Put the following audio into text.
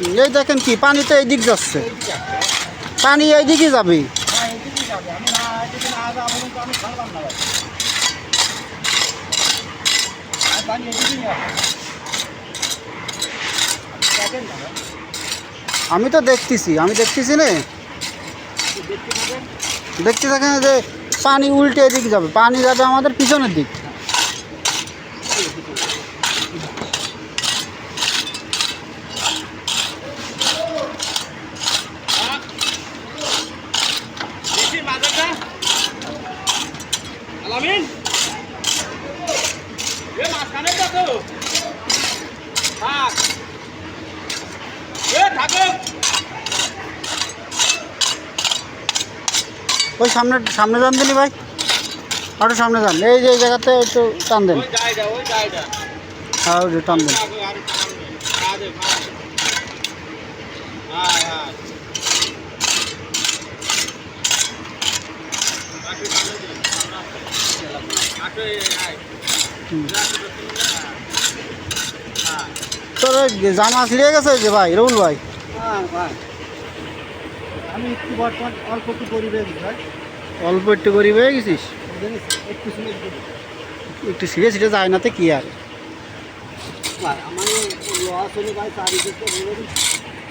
এই দেখেন কি পানি তো এই দিক যাচ্ছে, পানি এই দিকে যাবে। আমি তো দেখতেছি, আমি দেখতেছি না, দেখতে থাকেন যে পানি উল্টে এদিকে যাবে, পানি যাবে আমাদের পিছনের দিক। ওই সামনে সামনে যান দিনি ভাই, আরো সামনে যান, এই যে এই জায়গাতে একটু টান দেন। হ্যাঁ ওই যে টান দেন। তোর জামা ছিঁড়ে গেছে যে ভাই রুল ভাই? আমি একটু বর্তমান অল্প একটু গরিবের ভাই। অল্প একটু গরিব হয়ে গেছিস? একটু একটু ছিঁড়ে ছিঁড়ে যায় না তো কি আর। আমার লস হলে ভাই 4